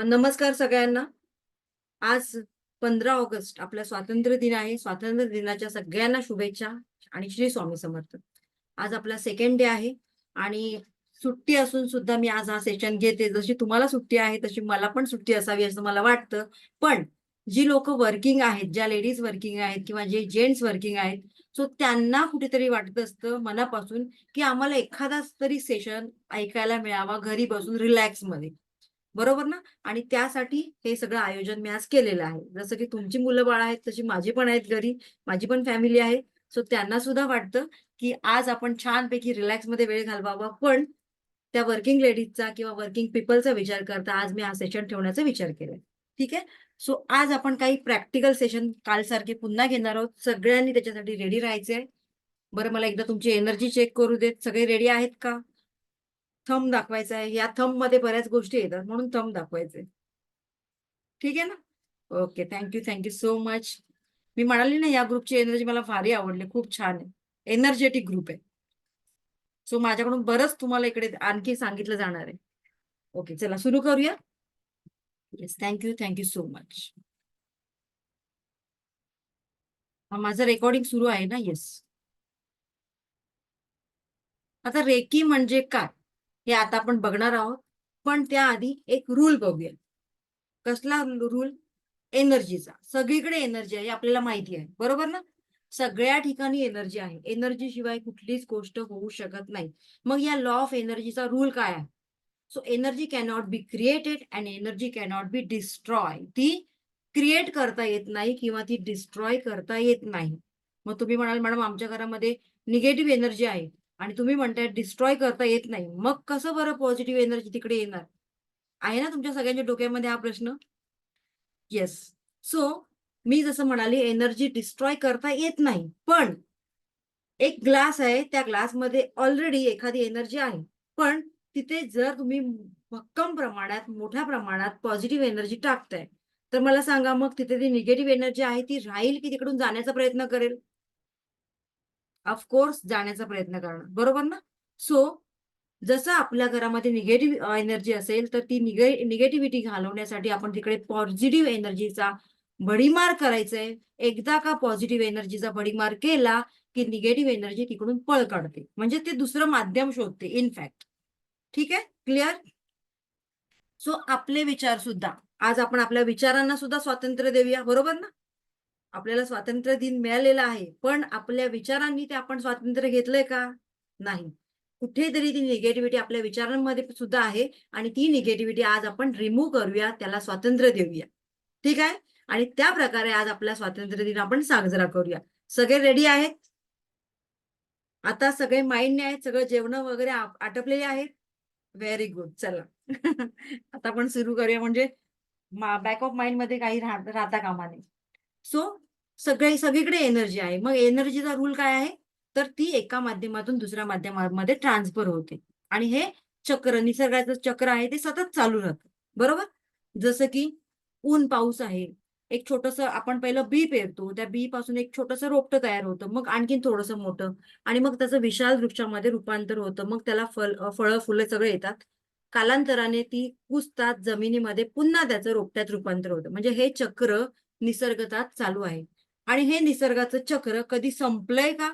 नमस्कार सगळ्यांना. आज 15 ऑगस्ट आपला स्वातंत्र्य दिन आहे. स्वातंत्र्य दिनाच्या सगळ्यांना शुभेच्छा आणि श्री स्वामी समर्थ. आज आपला सेकंड डे आहे आणि सुट्टी असून सुद्धा मी आज हा सेशन घेते. जशी तुम्हाला सुट्टी आहे तशी मला पण सुट्टी असावी असं मला वाटतं. पण जी लोक वर्किंग आहेत, ज्या लेडीज वर्किंग आहेत किंवा जे जेंट्स वर्किंग आहेत, सो त्यांना कुठेतरी वाटत असतं मनापासून की आम्हाला एखादा तरी सेशन ऐकायला मिळावा घरी बसून रिलॅक्स मध्ये. बरोबर ना? आणि त्यासाठी हे सगळं आयोजन मी आज केलेलं आहे. जसं की तुमची मुलं बाळ आहेत तशी माझी पण आहेत घरी, माझी पण फॅमिली आहे. सो त्यांना सुद्धा वाटतं की आज आपण छानपैकी रिलॅक्समध्ये वेळ घालवावा. पण त्या वर्किंग लेडीजचा किंवा वर्किंग पीपलचा विचार करता आज मी हा सेशन ठेवण्याचा विचार केलाय. ठीक आहे? सो आज आपण काही प्रॅक्टिकल सेशन कालसारखे पुन्हा घेणार आहोत. सगळ्यांनी त्याच्यासाठी रेडी राहायचंय. बरं, मला एकदा तुमची एनर्जी चेक करू देत. सगळे रेडी आहेत का? थंब दाखवायचा आहे. या थंब मध्ये बऱ्याच गोष्टी येतात म्हणून थंब दाखवायचे. ठीक आहे ना? Okay, thank you so much. मी म्हणाली ना, या ग्रुपची एनर्जी मला भारी आवडली, खूप छान आहे. एनर्जेटिक ग्रुप आहे. सो माझ्याकडून बरंच तुम्हाला इकडे आणखी सांगितलं जाणार आहे. ओके, चला सुरू करूया. Yes, thank you so much. माझं रेकॉर्डिंग सुरू आहे ना? येस. आता रेकी म्हणजे काय हे आता आपण बघणार आहोत, पण त्याआधी एक रूल बघूया. कसला रूल? एनर्जीचा. सगळीकडे एनर्जी आहे आपल्याला माहिती आहे, बरोबर ना? सगळ्या ठिकाणी एनर्जी आहे. एनर्जी शिवाय कुठलीच गोष्ट होऊ शकत नाही. मग या लॉ ऑफ एनर्जीचा रूल काय आहे? So energy cannot be created and energy cannot be destroy. ती क्रिएट करता येत नाही किंवा ती डिस्ट्रॉय करता येत नाही. मग तुम्ही म्हणाल मॅडम आमच्या घरामध्ये निगेटिव्ह एनर्जी आहे आणि तुम्ही म्हणताय डिस्ट्रॉय करता येत नाही, मग कसं बरं पॉझिटिव्ह एनर्जी तिकडे येणार? आहे ना तुमच्या सगळ्यांच्या डोक्यामध्ये हा प्रश्न? येस. सो मी जसं म्हणाली, एनर्जी डिस्ट्रॉय करता येत नाही, पण एक ग्लास आहे, त्या ग्लासमध्ये ऑलरेडी एखादी एनर्जी आहे. पण तिथे जर तुम्ही भक्कम प्रमाणात, मोठ्या प्रमाणात पॉझिटिव्ह एनर्जी टाकताय, तर मला सांगा मग तिथे ती निगेटिव्ह एनर्जी आहे ती राहील की तिकडून जाण्याचा प्रयत्न करेल? ऑफकोर्स जाण्याचा प्रयत्न करणार, बरोबर ना? सो जसं आपल्या घरामध्ये निगेटिव्ह एनर्जी असेल, तर ती निगेटिव्हिटी घालवण्यासाठी आपण तिकडे पॉझिटिव्ह एनर्जीचा भडीमार करायचंय. एकदा का पॉझिटिव्ह एनर्जीचा भडीमार केला, की निगेटिव्ह एनर्जी तिकडून पळ काढते. म्हणजे ते दुसरं माध्यम शोधते इनफॅक्ट. ठीक आहे? क्लिअर? सो आपले विचार सुद्धा, आज आपण आपल्या विचारांना सुद्धा स्वातंत्र्य देऊया, बरोबर ना? आपल्याला स्वातंत्र्य दिन मिळालेला आहे, पण आपल्या विचारांनी ते आपण स्वातंत्र्य घेतलंय का? नाही. कुठेतरी ती निगेटिव्हिटी आपल्या विचारांमध्ये सुद्धा आहे आणि ती निगेटिव्हिटी आज आपण रिमूव्ह करूया, त्याला स्वातंत्र्य देऊया. ठीक आहे? आणि त्या प्रकारे आज आपला स्वातंत्र्य दिन आपण साजरा करूया. सगळे रेडी आहेत? आता सगळे माइंडने आहेत, सगळं जेवण वगैरे आटपलेले आहेत? Very good. चला. आता आपण सुरू करूया, म्हणजे बॅक ऑफ माइंड मध्ये काही राहता कामा नये. सो सगळीकडे एनर्जी आहे. मग एनर्जीचा रूल काय आहे? तर ती एका माध्यमातून दुसऱ्या माध्यमामध्ये ट्रान्सफर होते आणि हे चक्र, निसर्गाचं चक्र आहे ते सतत चालू राहतं. बरोबर? जसं की ऊन पाऊस आहे. एक छोटंसं आपण पहिलं बी पेरतो. त्या बी पासून एक छोटंसं रोपटं तयार होतं. मग आणखीन थोडंसं मोठं आणि मग त्याचं विशाल वृक्षामध्ये रूपांतर होतं. मग त्याला फळं, फुलं सगळे येतात. कालांतराने ती कुजतात जमिनीमध्ये, पुन्हा त्याचं रोपट्यात रूपांतर होतं. म्हणजे हे चक्र निसर्गतात चालू आहे. आणि हे निसर्गाचं चक्र कधी संपलंय का?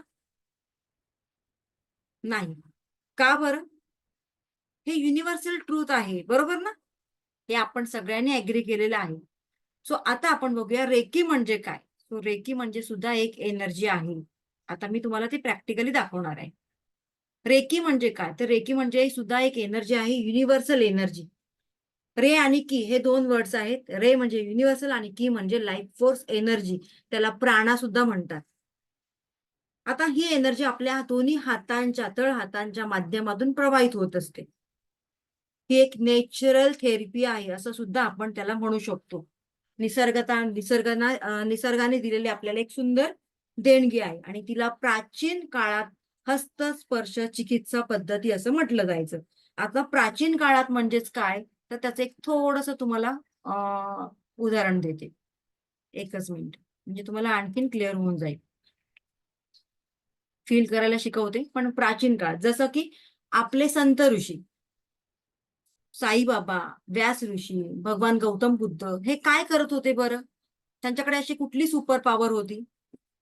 नाही. का बरं? हे युनिव्हर्सल ट्रूथ आहे, बरोबर ना? हे आपण सगळ्यांनी ऍग्री केलेलं आहे. सो आता आपण बघूया रेकी म्हणजे काय. सो रेकी म्हणजे सुद्धा एक एनर्जी आहे. आता मी तुम्हाला ते प्रॅक्टिकली दाखवणार आहे. रेकी म्हणजे काय? तर रेकी म्हणजे सुद्धा एक एनर्जी आहे, युनिव्हर्सल एनर्जी. रे आणि की हे दोन वर्ड्स आहेत. रे म्हणजे युनिव्हर्सल आणि की म्हणजे लाईफ फोर्स एनर्जी. त्याला प्राणा सुद्धा म्हणतात. आता ही एनर्जी आपल्या दोन्ही हातांच्या, तळ हातांच्या माध्यमातून प्रवाहित होत असते. ही एक नॅचरल थेरपी आहे असं सुद्धा आपण त्याला म्हणू शकतो. निसर्गाने दिलेली आपल्याला एक सुंदर देणगी आहे आणि तिला प्राचीन काळात हस्तस्पर्श चिकित्सा पद्धती असं म्हटलं जायचं. आता प्राचीन काळात म्हणजेच काय, तर त्याचं एक थोडंसं तुम्हाला उदाहरण देते. एकच मिनिट, म्हणजे तुम्हाला आणखीन क्लिअर होऊन जाईल. फील करायला शिकवते. पण प्राचीन काळ जसं की आपले संत ऋषी साईबाबा, व्यास ऋषी, भगवान गौतम बुद्ध हे काय करत होते बरं? त्यांच्याकडे अशी कुठली सुपर पॉवर होती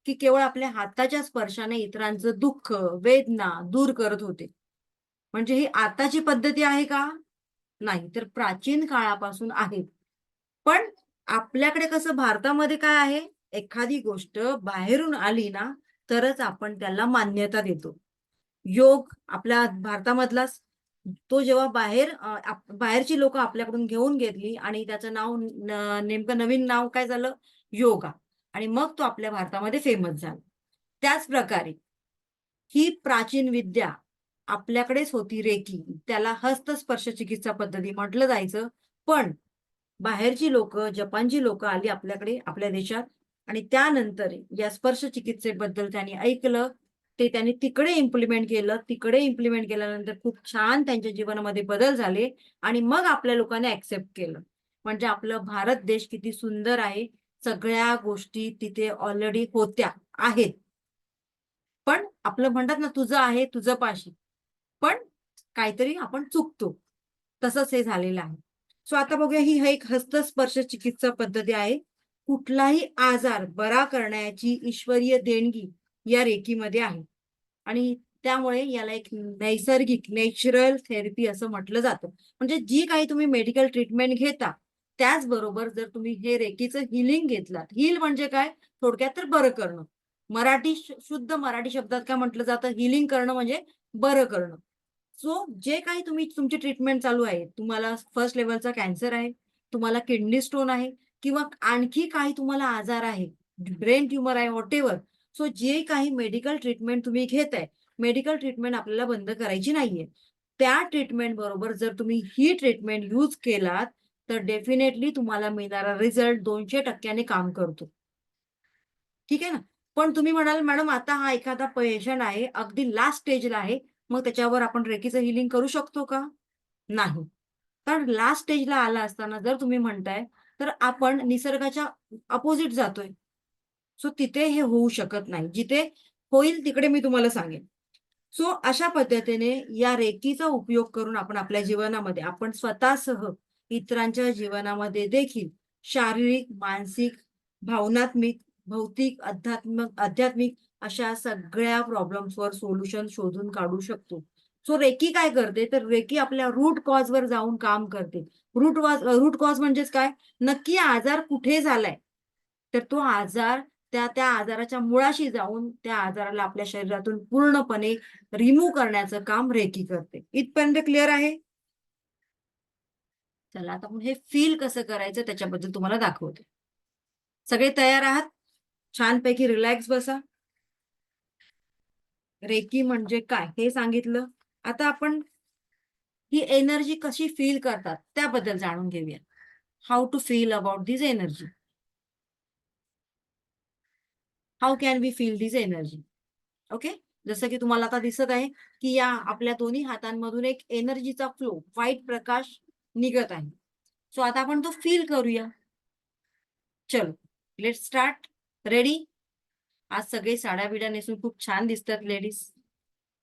की केवळ आपल्या हाताच्या स्पर्शाने इतरांचं दुःख, वेदना दूर करत होते? म्हणजे ही आताची पद्धती आहे का? नाही, तर प्राचीन काळापासून आहे. पण आपल्याकडे कसं भारतामध्ये काय आहे, एखादी गोष्ट बाहेरून आली ना, तरच आपण त्याला मान्यता देतो. योग आपल्या भारतामधलाच, तो जेव्हा बाहेरची लोकं आपल्याकडून घेऊन घेतली आणि त्याचं नाव नेमकं नवीन नाव काय झालं? योगा. आणि मग तो आपल्या भारतामध्ये फेमस झाला. त्याच प्रकारे ही प्राचीन विद्या आपल्याकडेच होती रेकी. त्याला हस्तस्पर्श चिकित्सा पद्धती म्हटलं जायचं. पण बाहेरची लोकं, जपानची लोकं आली आपल्याकडे, आपल्या देशात आणि त्यानंतर या स्पर्श चिकित्सेबद्दल त्यांनी ऐकलं. ते त्यांनी तिकडे इम्प्लिमेंट केलं. तिकडे इम्प्लिमेंट केल्यानंतर खूप छान त्यांच्या जीवनामध्ये बदल झाले आणि मग आपल्या लोकांनी एक्सेप्ट केलं. म्हणजे आपलं भारत देश किती सुंदर आहे. सगळ्या गोष्टी तिथे ऑलरेडी होत्या, आहेत. पण आपलं म्हणतात ना, तुझं आहे, तुझं पाशी. पण काहीतरी आपण चुकतो. तसंच हे झालेलं आहे. सो आता बघूया, ही एक हस्तस्पर्श चिकित्सा पद्धती आहे. कुठलाही आजार बरा करण्याची ईश्वरीय देणगी या रेकीमध्ये आहे. आणि त्यामुळे याला एक नैसर्गिक नॅचरल थेरपी असं म्हटलं जातं. म्हणजे जी काही तुम्ही मेडिकल ट्रीटमेंट घेता, त्याचबरोबर जर तुम्ही हे रेकीचं हीलिंग घेतलात. हील म्हणजे काय? थोडक्यात तर बरं करणं. शुद्ध मराठी शब्दात काय म्हटलं जातं? हीलिंग करणं म्हणजे बरं करणं. सो जे काही तुमची ट्रीटमेंट चालू आहे, तुम्हाला फर्स्ट लेव्हलचा कॅन्सर आहे, तुम्हाला किडनी स्टोन आहे किंवा आणखी काही तुम्हाला आजार आहे, ब्रेन ट्यूमर आहे, व्हॉटएव्हर. सो जे काही मेडिकल ट्रीटमेंट तुम्ही घेताय, मेडिकल ट्रीटमेंट आपल्याला बंद करायची नाहीये. त्या ट्रीटमेंट बरोबर जर तुम्ही ही ट्रीटमेंट यूज केलात, तर डेफिनेटली तुम्हाला मिळणारा रिझल्ट 200% काम करतो. ठीक आहे ना? पण तुम्ही म्हणाल, "मॅडम आता हा एखादा पेशंट आहे, अगदी लास्ट स्टेजला आहे, मग त्याच्यावर आपण रेकीचं हीलिंग करू शकतो का?" नाही. कारण लास्ट स्टेजला आला असताना जर तुम्ही म्हणताय, तर आपण निसर्गाच्या अपोझिट जातोय. सो तिथे हे होऊ शकत नाही. जिथे होईल तिकडे मी तुम्हाला सांगेन. सो अशा पद्धतीने या रेकीचा उपयोग करून आपण आपल्या जीवनामध्ये आपण स्वतःसह इतरांच्या जीवनामध्ये देखील शारीरिक, मानसिक, भावनात्मक, भौतिक, आध्यात्मिक अशा सगळ्या प्रॉब्लेम्सवर सोल्युशन शोधून काढू शकतो. सो रेकी काय करते, तर रेकी आपल्या रूट कॉजवर जाऊन काम करते. रूट कॉज म्हणजेच काय? नक्की आजार कुठे झालाय? तर तो आजार त्या आजाराच्या मुळाशी जाऊन त्या आजाराला आपल्या शरीरातून पूर्णपणे रिमूव्ह करण्याचं काम रेकी करते. इथपर्यंत क्लिअर आहे? चला आता आपण हे फील कसं करायचं त्याच्याबद्दल तुम्हाला दाखवते. सगळे तयार आहात? छानपैकी रिलॅक्स बसा. रेकी म्हणजे काय हे सांगितलं. आता आपण ही एनर्जी कशी फील करतात त्याबद्दल जाणून घेऊया. How to feel about this energy. How can we feel this energy? Okay. जसं की तुम्हाला आता दिसत आहे, की या आपल्या दोन्ही हातांमधून एक एनर्जीचा फ्लो, व्हाईट प्रकाश निघत आहे. सो आता आपण तो फील करूया. चलो, लेट्स स्टार्ट. रेडी? आज सगळे साड्या-बिड्या नेसून खूप छान दिसतात लेडीज.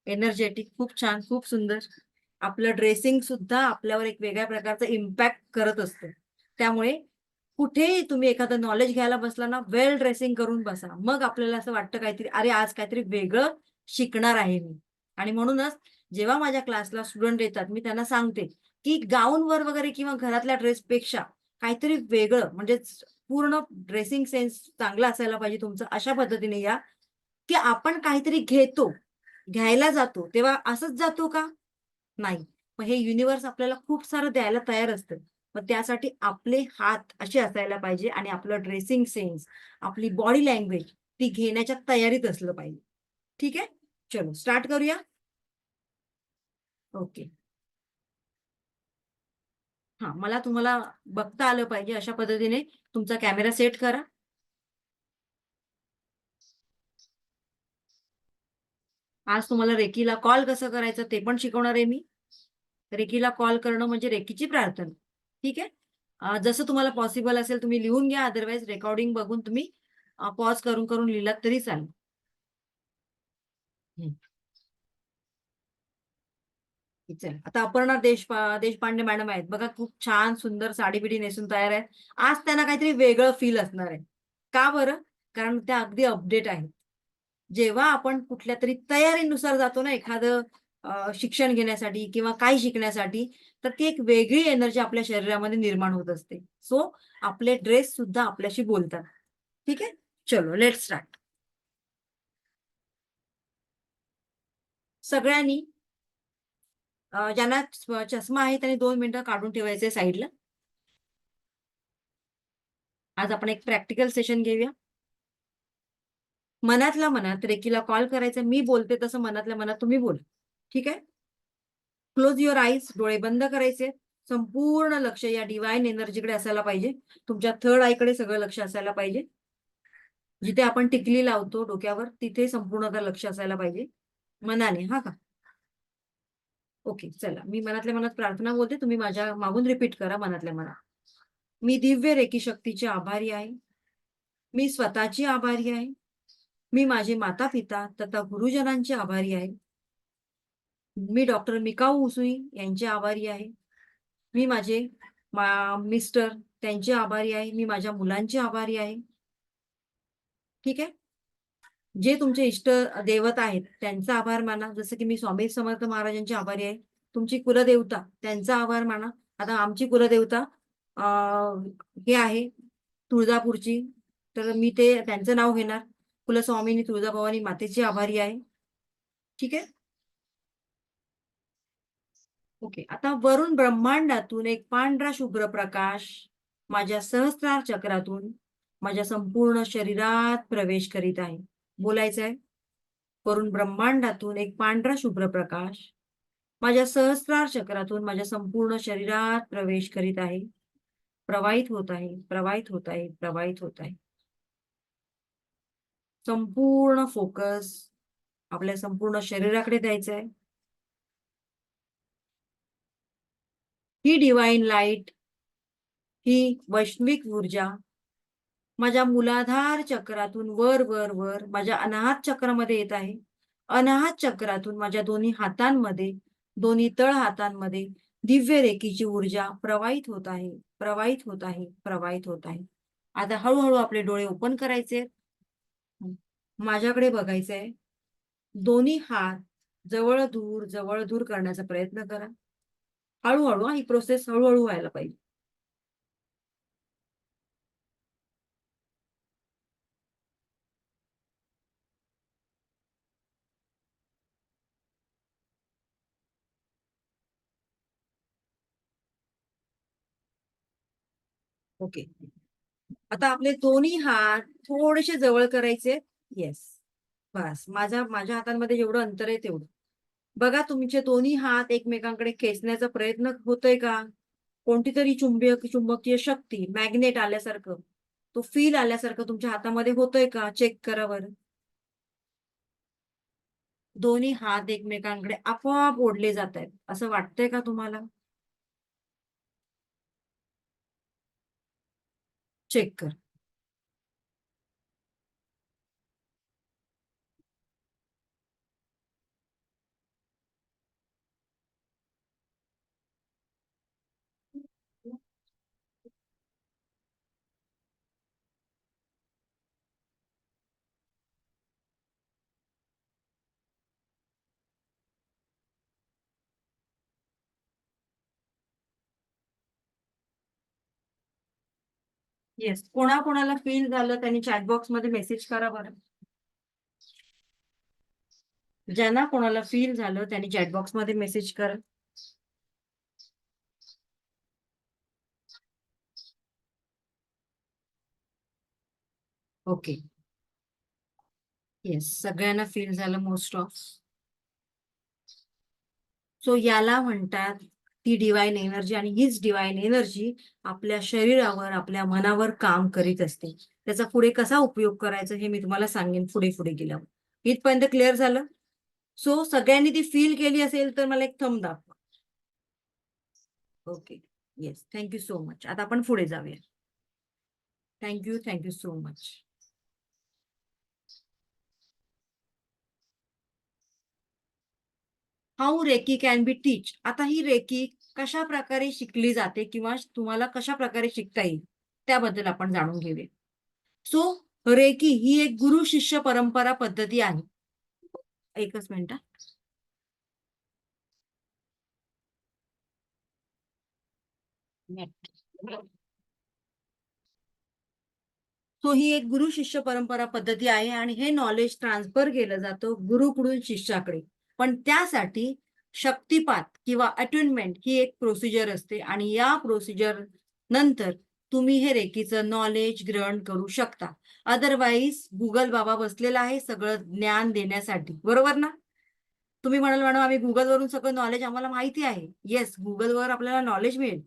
एनर्जेटिक, खूप छान, खूप सुंदर. आपलं ड्रेसिंग सुद्धा आपल्यावर एक वेगळ्या प्रकारचा इम्पॅक्ट करत असतं. त्यामुळे कुठेही तुम्ही एखादं नॉलेज घ्यायला बसला ना, वेल ड्रेसिंग करून बसा. मग आपल्याला असं वाटतं काहीतरी, "अरे, आज काहीतरी वेगळं शिकणार आहे मी." आणि म्हणूनच जेव्हा माझ्या क्लासला स्टुडंट येतात, मी त्यांना सांगते, की गाऊनवर वगैरे किंवा घरातल्या ड्रेसपेक्षा काहीतरी वेगळं म्हणजे पूर्ण ड्रेसिंग सेन्स चांगला असायला पाहिजे तुमचा. अशा पद्धतीने या, की आपण काहीतरी घेतो, घ्यायला जातो, तेव्हा असंच जातो का? नाही. मग हे युनिव्हर्स आपल्याला खूप सारं द्यायला तयार असतं. मग त्यासाठी आपले हात असे असायला पाहिजे आणि आपलं ड्रेसिंग सेन्स, आपली बॉडी लँग्वेज ती घेण्याच्या तयारीत असलं पाहिजे. ठीक आहे? चलो स्टार्ट करूया? ओके. हां, मला तुम्हाला बघता आलं पाहिजे अशा पद्धतीने तुमचा कॅमेरा सेट करा. आज तुम्हाला रेकीला कॉल कसं करायचं ते पण शिकवणार आहे मी. रेकीला कॉल करणं म्हणजे रेकीची प्रार्थना. ठीक आहे? जसं तुम्हाला पॉसिबल असेल तुम्ही लिहून घ्या. अदरवाईज रेकॉर्डिंग बघून तुम्ही पॉज करून लिहिलात तरी चालेल. हं. चला आता अपर्णा देशपांडे मॅडम आहेत बघा, खूप छान सुंदर साडी बिडी नेसून तयार आहेत. आज त्यांना काहीतरी वेगळं फील असणार आहे. का बरं? कारण त्या अगदी अपडेट आहेत. जेव्हा आपण कुठल्या तरी तयारीनुसार जातो ना एखादं शिक्षण घेण्यासाठी किंवा काही शिकण्यासाठी, तर ती एक वेगळी एनर्जी आपल्या शरीरामध्ये निर्माण होत असते. सो आपले ड्रेस सुद्धा आपल्याशी बोलतात. ठीक आहे? चलो लेट्स स्टार्ट. सगळ्यांनी ज्यांना चष्मा आहे त्यांनी 2 मिनिटं काढून ठेवायचे साईडला. आज आपण एक प्रॅक्टिकल सेशन घेऊया. मनातल्या मनात रेकीला कॉल करायचा. मी बोलते तसं मनातल्या मनात तुम्ही बोला. ठीक आहे? Close your eyes. डोळे बंद करायचे. संपूर्ण लक्ष या डिव्हाइन एनर्जीकडे असायला पाहिजे. तुमच्या थर्ड आईकडे सगळं लक्ष असायला पाहिजे. जिथे आपण टिकली लावतो डोक्यावर, तिथे संपूर्णतः लक्ष असायला पाहिजे. मनाने, हां का? ओके, चला. मी मनातल्या मनात प्रार्थना बोलते. तुम्ही माझ्या मागून रिपीट करा मनातल्या मनात. मी दिव्य रेकी शक्तीची आभारी आहे. मी स्वतःची आभारी आहे. मी माझे माता-पिता तथा गुरुजनांचे आभारी आहे. मी डॉक्टर मिकाऊ उसूई यांचे आभारी आहे. मी माझे मिस्टर त्यांचे आभारी आहे. मी माझ्या मुलांचे आभारी आहे. ठीक आहे? जे तुमचे इष्ट दैवत आहेत त्यांचा आभार माना. जसं की मी स्वामी समर्थ महाराजांचे आभारी आहे. तुमची कुलदेवता त्यांचा आभार माना. आता आमची कुलदेवता अ, हे आहे तुळजापूरची. तर मी त्यांचं नाव घेणार. कुलस्वामिनी तुळजाभवानी मातेची आभारी आहे. ठीक आहे? ओके. आता वरून ब्रह्मांडातून एक पांढरा शुभ्र प्रकाश माझ्या सहस्त्रार चक्रातून माझ्या संपूर्ण शरीरात प्रवेश करीत आहे. बोलायचं आहे. वरून ब्रह्मांडातून एक पांढरा शुभ्र प्रकाश माझ्या सहस्त्रार चक्रातून माझ्या संपूर्ण शरीरात प्रवेश करीत आहे. प्रवाहित होत आहे, प्रवाहित होत आहे, प्रवाहित होत आहे. संपूर्ण फोकस आपल्या संपूर्ण शरीराकडे द्यायचा आहे. ही डिवाइन लाईट, ही वैश्विक ऊर्जा माझ्या मूलाधार चक्रातून वर वर वर माझ्या अनाहत चक्रामध्ये येत आहे. अनाहत चक्रातून माझ्या दोन्ही हातांमध्ये, दोन्ही तळ हातांमध्ये दिव्य रेखीची ऊर्जा प्रवाहित होत आहे, प्रवाहित होत आहे, प्रवाहित होत आहे. आता हळूहळू आपले डोळे ओपन करायचे. माझ्याकडे बघायचंय. दोन्ही हात जवळ दूर करण्याचा प्रयत्न करा. हळूहळू ही प्रोसेस हळूहळू व्हायला पाहिजे. ओके. आता आपले दोन्ही हात थोडेसे जवळ करायचे. येस. बस. माझ्या माझ्या हातांमध्ये जेवढं अंतर आहे तेवढं. बघा तुमचे दोन्ही हात एकमेकांकडे खेचण्याचा प्रयत्न होतोय का? कोणतीतरी चुंबकीय शक्ती, मॅग्नेट आल्यासारखं, तो फील आल्यासारखं तुमच्या हातामध्ये होतोय का? चेक करा बरं. दोन्ही हात एकमेकांकडे आपोआप ओढले जातायत. असं वाटतंय का तुम्हाला? चेक कर. येस. कोणाकोणाला फील झालं त्यांनी चॅट बॉक्समध्ये मेसेज करा बरं. ज्यांना कोणाला फील झालं त्यांनी चॅट बॉक्समध्ये मेसेज करा. ओके. येस. सगळ्यांना फील झालं मोस्ट ऑफ. सो याला म्हणतात ती डिवाइन एनर्जी आणि हीच डिवाइन एनर्जी आपल्या शरीरावर, आपल्या मनावर काम करीत असते. त्याचा पुढे कसा उपयोग करायचा हे मी तुम्हाला सांगेन पुढे पुढे गेल्यावर. इथपर्यंत क्लिअर झालं? सो सगळ्यांनी ती फील केली असेल तर मला एक थंब दाखवा. Okay. Yes. Thank you so much. आता आपण पुढे जाऊया. Thank you so much. How reiki can be teach. आता ही रेकी कशा प्रकारे शिकली जाते किंवा तुम्हाला कशा प्रकारे शिकता येईल त्याबद्दल आपण जाणून घेऊया. सो रेकी ही एक गुरु शिष्य परंपरा पद्धती आहे. एकच मिनिट. सो ही एक गुरु शिष्य परंपरा पद्धती आहे आणि हे नॉलेज ट्रान्सफर केलं जातं गुरुकडून शिष्याकडे. पण त्यासाठी शक्तिपात किंवा अट्युनमेंट ही एक प्रोसिजर असते आणि या प्रोसिजर नंतर तुम्ही हे रेकीचं नॉलेज ग्रहण करू शकता. अदरवाईज गुगल बाबा बसलेला आहे सगळं ज्ञान देण्यासाठी, बरोबर ना? तुम्ही म्हणाल मॅडम आम्ही गुगलवरून सगळं नॉलेज आम्हाला माहिती आहे. येस, गुगलवर आपल्याला नॉलेज मिळेल.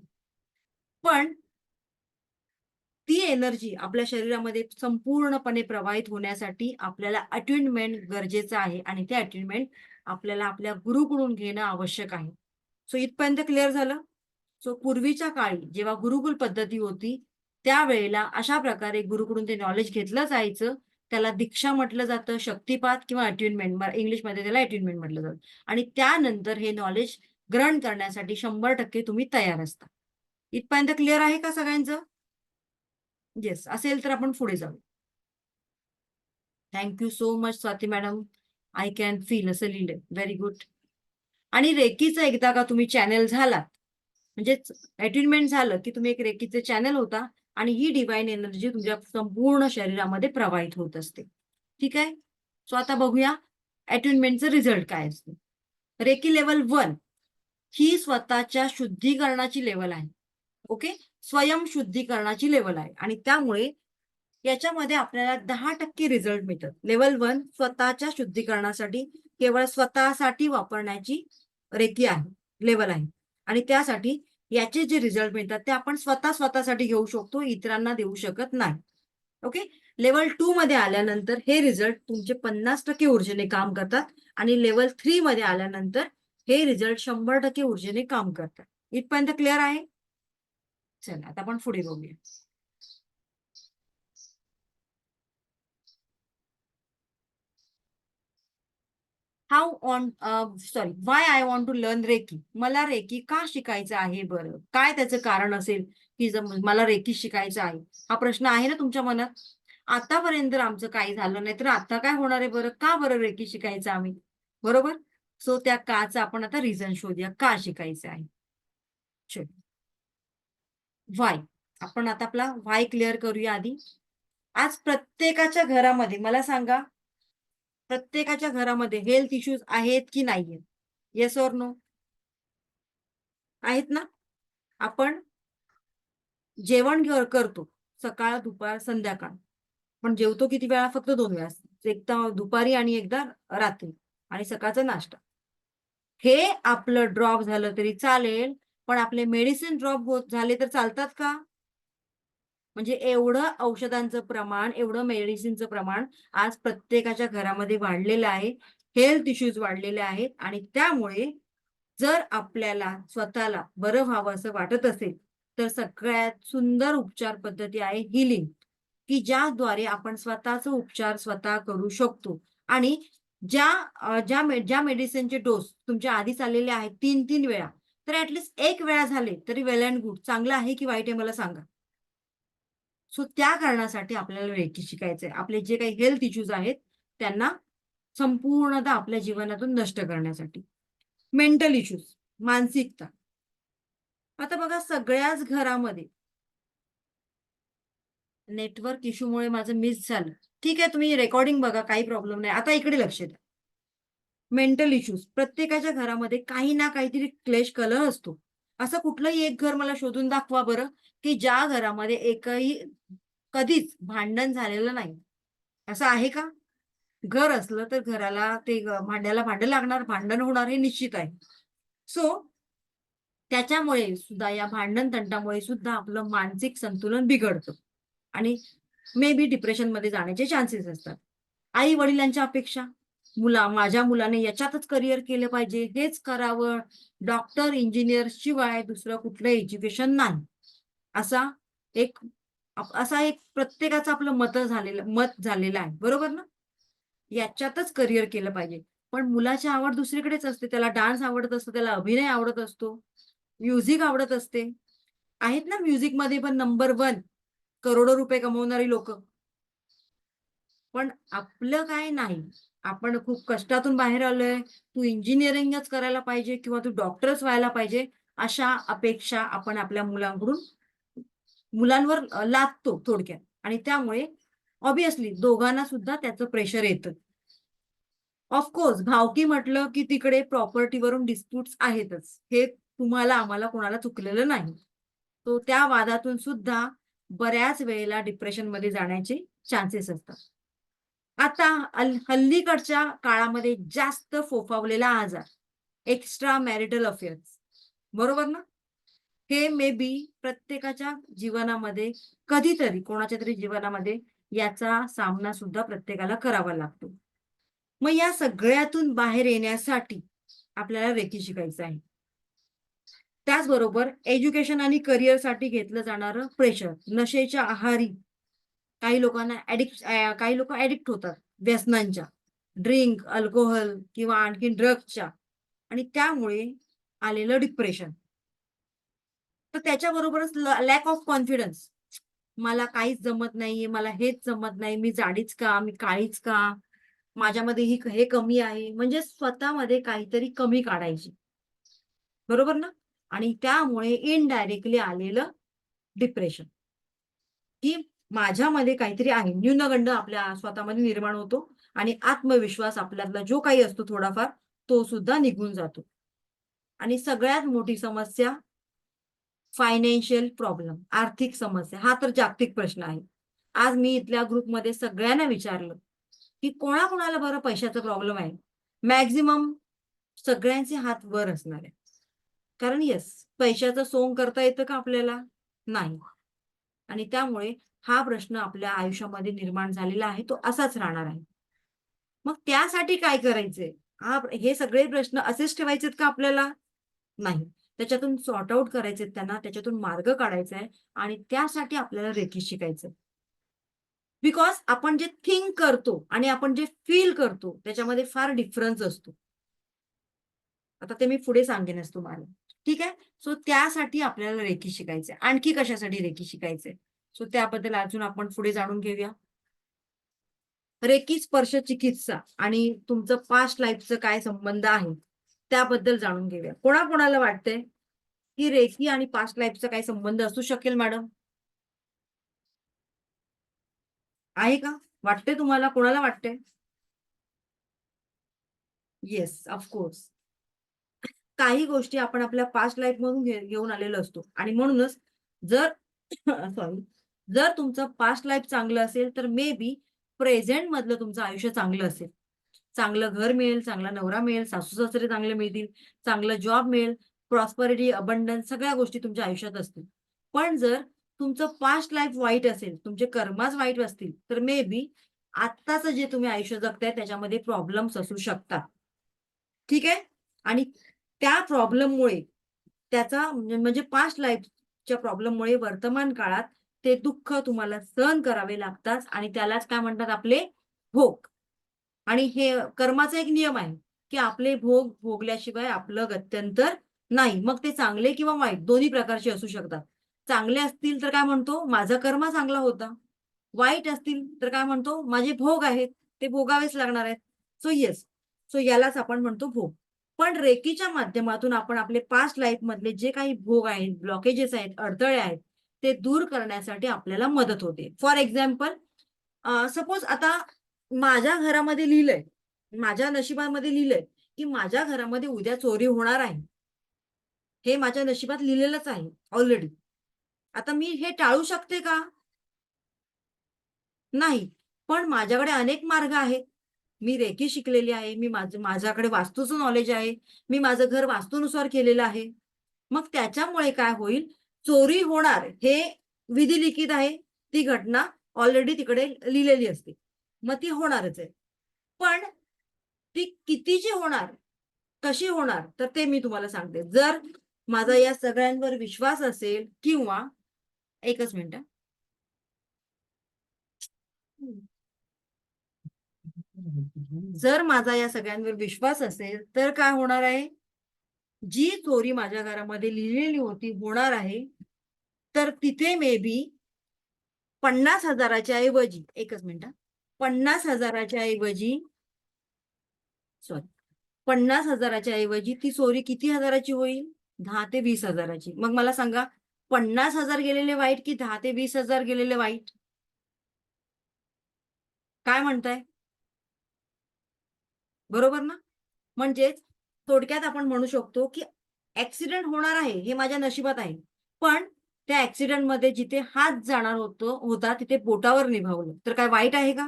पण ती एनर्जी आपल्या शरीरामध्ये संपूर्णपणे प्रवाहित होण्यासाठी आपल्याला अट्युनमेंट गरजेचं आहे आणि ते अट्युनमेंट आपल्याला आपल्या गुरुकडून घेणं आवश्यक आहे. सो इथपर्यंत क्लिअर झालं? सो पूर्वीच्या काळी जेव्हा गुरुकुल पद्धती होती त्यावेळेला अशा प्रकारे गुरुकडून ते नॉलेज घेतलं जायचं. त्याला दीक्षा म्हटलं जातं, शक्तिपात किंवा अट्युनमेंट, इंग्लिशमध्ये त्याला अट्युनमेंट म्हटलं जातं. आणि त्यानंतर हे नॉलेज ग्रहण करण्यासाठी 100% तुम्ही तयार असता. इथपर्यंत क्लिअर आहे का सगळ्यांचं? येस, असेल तर आपण पुढे जाऊ. Thank you so much Swati madam. I can feel असं लिहिलंय. Very good. आणि रेकीचं एकदा का तुम्ही चॅनल झालात, म्हणजे अट्युनमेंट झालं की तुम्ही एक रेकीचे चॅनल होता आणि ही डिवाइन एनर्जी तुमच्या संपूर्ण शरीरामध्ये प्रवाहित होत असते. ठीक आहे. सो आता बघूया अट्युनमेंटचं रिझल्ट काय असते. रेकी लेवल 1 ही स्वतःच्या शुद्धीकरणाची लेवल आहे. ओके, स्वयंशुद्धीकरणाची लेवल आहे आणि त्यामुळे याच्यामध्ये आपल्याला 10% रिझल्ट मिळतात. लेवल 1 स्वतःच्या शुद्धीकरणासाठी केवळ स्वतःसाठी वापरण्याची रेकी आहे, लेवल आहे. आणि त्यासाठी याचे जे रिझल्ट मिळतात ते आपण स्वतःसाठी घेऊ शकतो, इतरांना देऊ शकत नाही. ओके. लेवल 2 मध्ये आल्यानंतर हे रिझल्ट तुमचे 50% ऊर्जेने काम करतात आणि लेवल 3 मध्ये आल्यानंतर हे रिझल्ट 100% ऊर्जेने काम करतात. इथपर्यंत क्लिअर आहे? चला आता आपण पुढे बघूया. How on sorry why I want to learn Reiki. मला रेकी का शिकायचं आहे बरं? काय त्याचं कारण असेल की मला रेकी शिकायचं आहे? हा प्रश्न आहे ना तुमच्या मनात? आतापर्यंत आमचं काही झालं नाही तर आता काय होणार आहे बरं? का बरं रेकी शिकायचं आम्ही? बरोबर. सो त्या काचा आपण आता रिझन शोधूया का शिकायचं आहे. व्हाय. आपण आता आपला व्हाय क्लिअर करूया आधी. आज प्रत्येकाच्या घरामध्ये मला सांगा, प्रत्येकाच्या घरामध्ये हेल्थ इश्यूज आहेत की नाहीयेत? Yes or no? आहेत ना? आपण जेवण करतो सकाळ, दुपार, संध्याकाळ. पण जेवतो किती वेळा? फक्त 2 वेळा. एकदा दुपारी आणि एकदा रात्री आणि सकाळचा नाश्ता. हे आपलं ड्रॉप झालं तरी चालेल, पण आपले मेडिसिन ड्रॉप होत झाले तर चालतात का? म्हणजे एवढं औषधांचं प्रमाण, एवढं मेडिसिनचं प्रमाण आज प्रत्येकाच्या घरामध्ये वाढलेलं आहे. हेल्थ इश्यूज वाढलेले आहेत आणि त्यामुळे जर आपल्याला स्वतःला बरं व्हावं असं वाटत असेल, तर सगळ्यात सुंदर उपचार पद्धती आहे हीलिंग, की ज्याद्वारे आपण स्वतःचा उपचार स्वतः करू शकतो. आणि ज्या मेडिसिनचे डोस तुमच्या आधीच आलेले आहेत 3-3 वेळा, तर ॲटलीस्ट 1 वेळा झाले तरी वेल एंड गुड. चांगलं आहे की वाईट आहे मला सांगा? सो त्या कारणासाठी आपल्याला रेकी शिकायचंय. आपले जे काही हेल्थ इश्यूज आहेत, त्यांना संपूर्णतः आपल्या जीवनातून नष्ट करण्यासाठी. मेंटल इश्यूज, मानसिकता. आता बघा सगळ्याच घरामध्ये नेटवर्क इश्यूमुळे माझं मिस झालं. ठीक आहे, तुम्ही रेकॉर्डिंग बघा, काही प्रॉब्लेम नाही. आता इकडे लक्ष द्या. मेंटल इश्यूज प्रत्येकाच्या घरामध्ये काही ना काहीतरी क्लेश कलह असतो. असं कुठलंही एक घर मला शोधून दाखवा बरं, की ज्या घरामध्ये एकही कधीच भांडण झालेलं नाही. असं आहे का? घर असलं तर घराला ते भांड्याला भांडं लागणार, भांडण होणार हे निश्चित आहे. सो त्याच्यामुळे सुद्धा या भांडण-तंटामुळे सुद्धा आपलं मानसिक संतुलन बिघडतं आणि मे बी डिप्रेशनमध्ये जाण्याचे चान्सेस असतात. आई-वडिलांच्या अपेक्षा, माझ्या मुलाने याच्यातच करियर केलं पाहिजे, हेच करावं, डॉक्टर, इंजिनिअर शिवाय दुसरं कुठलं एज्युकेशन नाही. असा एक असा एक प्रत्येकाचं आपलं मत झालेलं आहे. बरोबर ना? याच्यातच करियर केलं पाहिजे. पण मुलाची आवड दुसरीकडेच असते. त्याला डान्स आवडत असतो, त्याला अभिनय आवडत असतो, म्युझिक आवडत असते. आहेत ना म्युझिकमध्ये पण नंबर 1 करोडो रुपये कमवणारी लोकं. पण आपलं काय नाही. आपण खूप कष्टातून बाहेर आलोय. तू इंजिनिअरिंगच करायला पाहिजे किंवा तू डॉक्टरच व्हायला पाहिजे, अशा अपेक्षा आपण आपल्या मुलांवर लादतो थोडक्यात आणि त्यामुळे ऑब्व्हियसली दोघांना सुद्धा त्याचं प्रेशर येतं. ऑफ कोर्स भावकी म्हटलं, की तिकडे प्रॉपर्टीवरून डिस्प्यूट्स आहेतच. हे तुम्हाला आम्हाला कोणाला चुकलेलं नाही. तो त्या वादातून सुद्धा बऱ्याच वेळेला डिप्रेशनमध्ये जाण्याचे चान्सेस असतात. आता हल्लीकडच्या काळामध्ये जास्त फोफावलेला आजार, एक्स्ट्रा मॅरिटल अफेअर्स. बरोबर ना? हे मे बी प्रत्येकाच्या जीवनामध्ये कधीतरी कोणाच्या तरी जीवनामध्ये याचा सामना सुद्धा प्रत्येकाला करावा लागतो. मग या सगळ्यातून बाहेर येण्यासाठी आपल्याला रेकी शिकायचं आहे. त्याचबरोबर एज्युकेशन आणि करिअरसाठी घेतलं जाणारं प्रेशर, नशेच्या आहारी काही लोकं ॲडिक्ट होतात व्यसनांच्या, ड्रिंक, अल्कोहल किंवा आणखीन ड्रग्सच्या आणि त्यामुळे आलेलं डिप्रेशन. तर त्याच्याबरोबरच लॅक ऑफ कॉन्फिडन्स. मला काहीच जमत नाहीये, मला हेच जमत नाही, मी जाडीच का? मी काळीच का? माझ्यामध्ये हे कमी आहे. म्हणजे स्वतःमध्ये काहीतरी कमी काढायची. बरोबर ना? आणि त्यामुळे इनडायरेक्टली आलेलं डिप्रेशन, की माझ्यामध्ये काहीतरी आहे. न्यूनगंड आपल्या स्वतःमध्ये निर्माण होतो आणि आत्मविश्वास आपल्यातला जो काही असतो थोडाफार, तो सुद्धा निघून जातो. आणि सगळ्यात मोठी समस्या फायनान्शियल प्रॉब्लेम, आर्थिक समस्या. हा तर जागतिक प्रश्न आहे. आज मी इथल्या ग्रुपमध्ये सगळ्यांना विचारलं, की कोणाकोणाला बरं पैशाचा प्रॉब्लेम आहे? मॅक्सिमम सगळ्यांचे हात वर असणार आहे. कारण येस, पैशाचं सोंग करता येतं का आपल्याला? नाही. आणि त्यामुळे हा प्रश्न आपल्या आयुष्यामध्ये निर्माण झालेला आहे, तो असाच राहणार आहे. मग त्यासाठी काय करायचंय? हे सगळे प्रश्न असेच ठेवायचेत का आपल्याला? नाही. त्याच्यातून सॉर्ट आउट करायचेत त्यांना, त्याच्यातून मार्ग काढायचा आहे आणि त्यासाठी आपल्याला रेकी शिकायचंय. बिकॉज आपण जे थिंक करतो आणि आपण जे फील करतो, त्याच्यामध्ये फार डिफरन्स असतो. आता ते मी पुढे सांगेनच तुम्हाला. ठीक आहे? सो त्यासाठी आपल्याला रेकी शिकायचंय. आणखी कशासाठी रेकी शिकायचंय? सो त्याबद्दल अजून आपण पुढे जाणून घेऊया. रेकी स्पर्श चिकित्सा आणि तुमचं पास्ट लाईफचं काय संबंध आहे, त्याबद्दल जाणून घेऊया. कोणाकोणाला वाटतंय, की रेकी आणि पास्ट लाईफचा काही संबंध असू शकेल मॅडम? आहे का? वाटतंय तुम्हाला? कोणाला वाटतंय? Yes, of course. काही गोष्टी आपण आपल्या पास्ट लाईफमधून घेऊन आलेलो असतो आणि म्हणूनच जर सॉरी, जर तुमचं पास्ट लाईफ चांगलं असेल, तर मे बी प्रेझेंट मधलं तुमचं आयुष्य चांगलं असेल. चांगलं घर मिळेल, चांगला नवरा मिळेल, सासू-सासरे चांगले मिळतील, चांगला जॉब मिळेल, प्रॉस्पेरिटी, अबंडन्स सगळ्या गोष्टी तुमच्या आयुष्यात असतील. पण जर तुमचं पास्ट लाईफ वाईट असेल, तुमचे कर्मच वाईट असतील, तर मे बी आत्ताचं जे तुम्ही आयुष्य जगताय त्याच्यामध्ये प्रॉब्लेम्स असू शकतात. ठीक आहे? आणि त्या प्रॉब्लेममुळे त्याचा म्हणजे पास्ट लाईफच्या प्रॉब्लेममुळे वर्तमान काळात ते दुःख तुम्हाला सहन करावे लागतात आणि त्यालाच काय म्हणतात आपले भोग. आणि हे कर्माचा एक नियम आहे, की आपले भोग भोगल्याशिवाय आपलं गत्यंतर नाही. मग ते चांगले किंवा वाईट दोन्ही प्रकारचे असू शकतात. चांगले असतील तर काय म्हणतो, माझा कर्म चांगला होता. वाईट असतील तर काय म्हणतो, माझे भोग आहेत, ते भोगावेच लागणार आहेत. सो येस, सो यालाच आपण म्हणतो भोग. पण रेकीच्या माध्यमातून आपण आपले पास्ट लाईफमधले जे काही भोग आहेत, ब्लॉकेजेस आहेत, अडथळे आहेत, ते दूर करण्यासाठी आपल्याला मदत होते. फॉर एक्झाम्पल सपोज आता माझ्या घरामध्ये लिहिलंय, माझ्या नशिबामध्ये लिहिलंय, की माझ्या घरामध्ये उद्या चोरी होणार आहे. हे माझ्या नशिबात लिहिलेलंच आहे ऑलरेडी. आता मी हे टाळू शकते का? नाही. पण माझ्याकडे अनेक मार्ग आहेत. मी रेकी शिकलेली आहे. माझ्याकडे वास्तूचं नॉलेज आहे. मी माझं घर वास्तूनुसार केलेलं आहे. मग त्याच्यामुळे काय होईल, चोरी होणार हे विधिलिखित आहे. ती घटना ऑलरेडी तिकडे लिहिलेली असते. मग ती होणारच आहे. पण ती कितीची होणार, कशी होणार, तर ते मी तुम्हाला सांगते. जर माझा या सगळ्यांवर विश्वास असेल किंवा एकच मिनिट जर माझा या सगळ्यांवर विश्वास असेल तर काय होणार आहे, जी चोरी माझ्या घरामध्ये लिहिलेली होती होणार आहे, तर तिथे मे बी 50,000च्या ऐवजी, एकच मिनिट, 50,000च्या ऐवजी, सॉरी, 50,000च्या ऐवजी ती चोरी किती हजाराची होईल? 10 ते 20,000ची. मग मला सांगा, 50,000 गेलेले वाईट की 10 ते 20,000 गेलेले वाईट? काय म्हणताय? बरोबर ना? म्हणजेच थोडक्यात आपण म्हणू शकतो की ऍक्सिडेंट होणार आहे हे माझ्या नशिबात आहे, पण त्या ऍक्सिडेंटमध्ये जिथे हात जाणार होता तिथे बोटावर निभावलं, तर काय वाईट आहे का?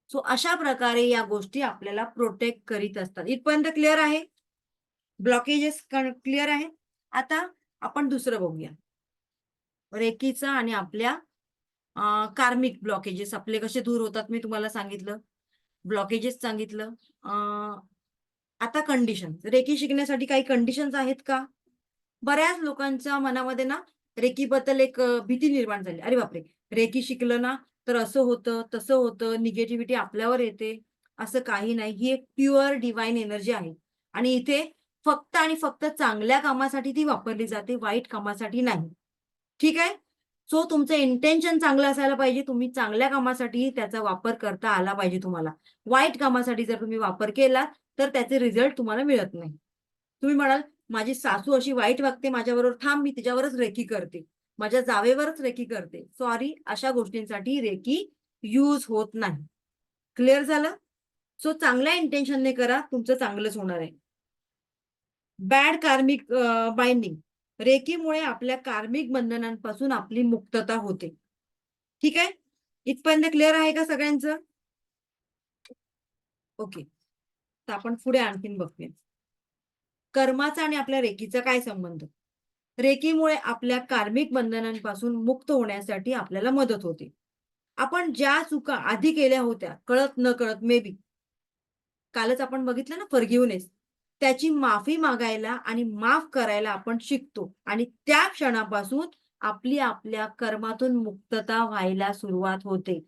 सो अशा प्रकारे या गोष्टी आपल्याला प्रोटेक्ट करीत असतात. इथपर्यंत क्लिअर आहे? ब्लॉकेजेस क्लिअर आहे? आता आपण दुसरं बघूया. रेकीचा आणि आपल्या कार्मिक ब्लॉकेजेस आपले कसे दूर होतात मी तुम्हाला सांगितलं. ब्लॉकेजेस सांगितलं. आता कंडिशन, रेकी शिकण्यासाठी काही कंडिशन्स आहेत का? बऱ्याच लोकांच्या मनामध्ये ना रेकीबद्दल एक भीती निर्माण झाली. अरे बापरे, रेकी शिकलं ना तर असं होतं, तसं होतं, निगेटिव्हिटी आपल्यावर येते. असं काही नाही. ही एक प्युअर डिव्हाइन एनर्जी आहे आणि इथे फक्त आणि फक्त चांगल्या कामासाठी ती वापरली जाते, वाईट कामासाठी नाही. ठीक आहे? सो तुमचं इंटेन्शन चांगलं असायला पाहिजे. तुम्ही चांगल्या कामासाठी त्याचा वापर करता आला पाहिजे तुम्हाला. वाईट कामासाठी जर तुम्ही वापर केला, तर त्याचे रिझल्ट तुम्हाला मिळत नाही. तुम्ही म्हणाल, माझी सासू अशी वाईट वागते माझ्याबरोबर, थांब मी तिच्यावरच रेकी करते. माझ्या जावेवरच रेकी करते. सॉरी, अशा गोष्टींसाठी रेकी यूज होत नाही. क्लिअर झालं? सो चांगल्या इंटेन्शनने करा, तुमचं चांगलंच होणार आहे. बॅड कार्मिक बाइंडिंग. रेकीमुळे आपल्या कार्मिक बंधनांपासून आपली मुक्तता होते. ठीक आहे? इथपर्यंत क्लिअर आहे का सगळ्यांचं? ओके. तर आपण पुढे आणखीन बघूया. कर्माचा आणि आपल्या रेकीचा काय संबंध? रेकीमुळे आपल्या कार्मिक बंधनांपासून मुक्त होण्यासाठी आपल्याला मदत होते. आपण ज्या चुका आधी केल्या होत्या, कळत नकळत मे बी, कालच आपण बघितलं ना फॉरगिव्हनेस, त्याची माफी मागायला आणि माफ करायला आपण शिकतो आणि त्या क्षणापासून आपली आपल्या कर्मातून मुक्तता व्हायला सुरुवात होते.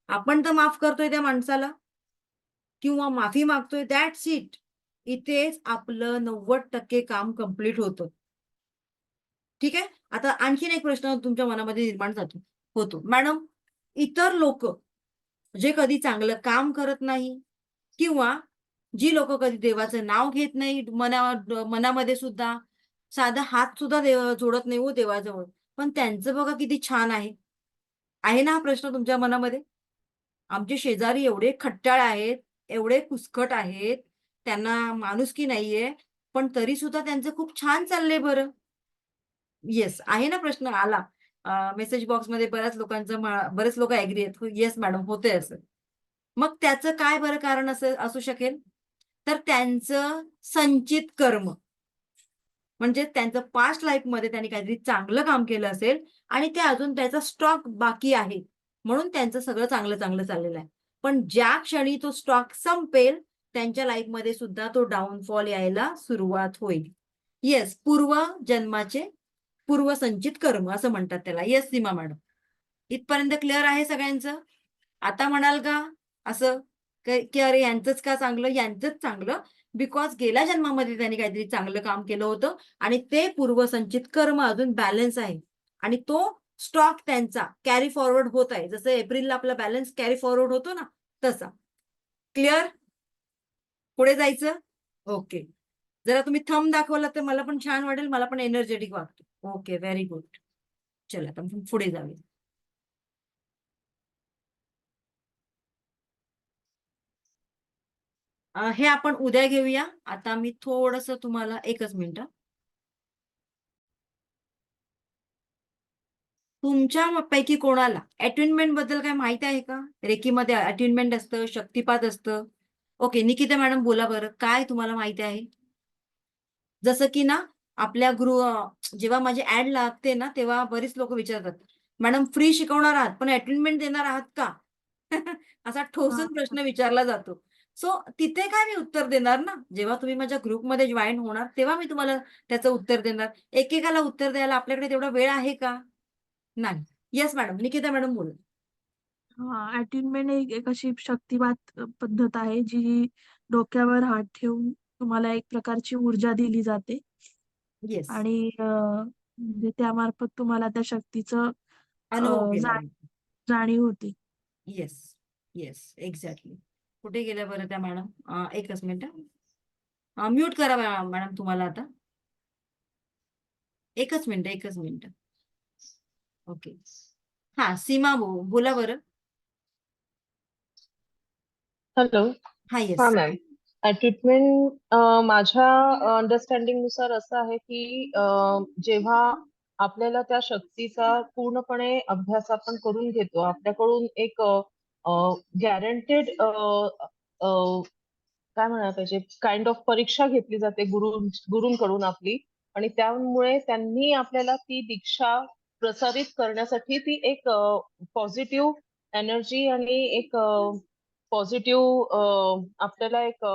आपण तर माफ करतोय त्या माणसाला किंवा माफी मागतोय, दॅट्स इट. इथेच आपलं 90% काम कंप्लीट होतं. ठीक आहे? आता आणखीन एक प्रश्न तुमच्या मनामध्ये निर्माण होतो. मॅडम, इतर लोक जे कधी चांगलं काम करत नाही किंवा जी लोक कधी देवाचं नाव घेत नाही, मनामध्ये सुद्धा साधा हात सुद्धा जोडत नाही हो देवाजवळ, पण त्यांचं बघा किती छान आहे. आहे ना हा प्रश्न तुमच्या मनामध्ये? आमचे शेजारी एवढे खट्याळ आहेत, एवढे कुसखट आहेत, त्यांना माणुसकी नाहीये, पण तरी सुद्धा त्यांचं खूप छान चाललंय बरं. येस, आहे ना प्रश्न आला. मेसेज बॉक्समध्ये बरेच लोक ॲग्री आहेत. येस मॅडम, होतंय असं. मग त्याचं काय बरं कारण असं असू शकेल? तर त्यांचं संचित कर्म. म्हणजे त्यांचं पास्ट लाईफमध्ये त्यांनी काहीतरी चांगलं काम केलं असेल आणि ते अजून त्याचा स्टॉक बाकी आहे. म्हणून त्यांचं सगळं चांगलं-चांगलं चाललेलं आहे. पण ज्या क्षणी तो स्टॉक संपेल, त्यांच्या लाईफमध्ये सुद्धा तो डाउनफॉल यायला सुरुवात होईल. येस, पूर्वजन्माचे पूर्वसंचित कर्म असं म्हणतात त्याला. येस सीमा मॅडम. इथपर्यंत क्लिअर आहे सगळ्यांचं? आता म्हणाल का असं, की अरे यांचंच का चांगलं, यांचंच चांगलं, बिकॉज गेल्या जन्मामध्ये त्यांनी काहीतरी चांगलं काम केलं होतं आणि ते पूर्वसंचित कर्म अजून बॅलन्स आहे आणि तो स्टॉक त्यांचा कॅरी फॉरवर्ड होत आहे. जसं एप्रिलला आपला बॅलन्स कॅरी फॉरवर्ड होतो ना, तसा. क्लिअर? पुढे जायचं? ओके. जरा तुम्ही थंब दाखवला तर मला पण छान वाटेल, मला पण एनर्जेटिक वाटतो. Okay, very good. चला आता पुढे जाऊया. हे आपण उद्या घेऊया. आता मी थोडंसं तुम्हाला, एकच मिनिट. तुमच्या पैकी कोणाला अटेन्मेंट बद्दल काय माहिती आहे का? रेकीमध्ये अटेन्मेंट असतं, शक्तिपात असतं. ओके, निकिता मॅडम बोला बरं, काय तुम्हाला माहिती आहे? जसं की ना, आपल्या जेव्हा माझी ऍड लागते ना, तेव्हा बरीच लोक विचारतात, मॅडम फ्री शिकवणार आहात, पण अटेन्मेंट देणार आहात का? असा ठोसून प्रश्न विचारला जातो. सो तिथे काय मी उत्तर देणार ना, जेव्हा तुम्ही माझ्या ग्रुपमध्ये जॉईन होणार, तेव्हा मी तुम्हाला त्याचं उत्तर देणार. एकेकाला उत्तर द्यायला आपल्याकडे तेवढा वेळ आहे का? नाही. येस मॅडम, निकिता मॅडम बोला. हा, अट्युनमेंट एक अशी शक्तिपात पद्धत आहे जी डोक्यावर हात ठेवून तुम्हाला एक प्रकारची ऊर्जा दिली जाते येस. आणि म्हणजे त्यामार्फत तुम्हाला त्या शक्तीचं अनुभव अ, केला जा- जातो. जाणीव होते. येस. Yes, exactly. कुठे गेल्या बरं त्या मॅडम? एकच मिनिट. म्यूट करा मॅडम तुम्हाला आता. एकच मिनिट, एकच मिनिट. ओके. हा, सीमा बोला बरं. हॅलो. हा, हा येस. मॅम. ट्रीटमेंट माझ्या अंडरस्टँडिंग नुसार असं आहे की जेव्हा आपल्याला त्या शक्तीचा पूर्णपणे अभ्यास आपण करून घेतो, आपल्याकडून एक गॅरंटेड काय म्हणायला पाहिजे, काइंड ऑफ परीक्षा घेतली जाते गुरूंकडून आपली, आणि त्यामुळे त्यांनी आपल्याला ती दीक्षा प्रसारित करण्यासाठी ती एक पॉझिटिव्ह एनर्जी आणि एक पॉझिटिव्ह आपल्याला एक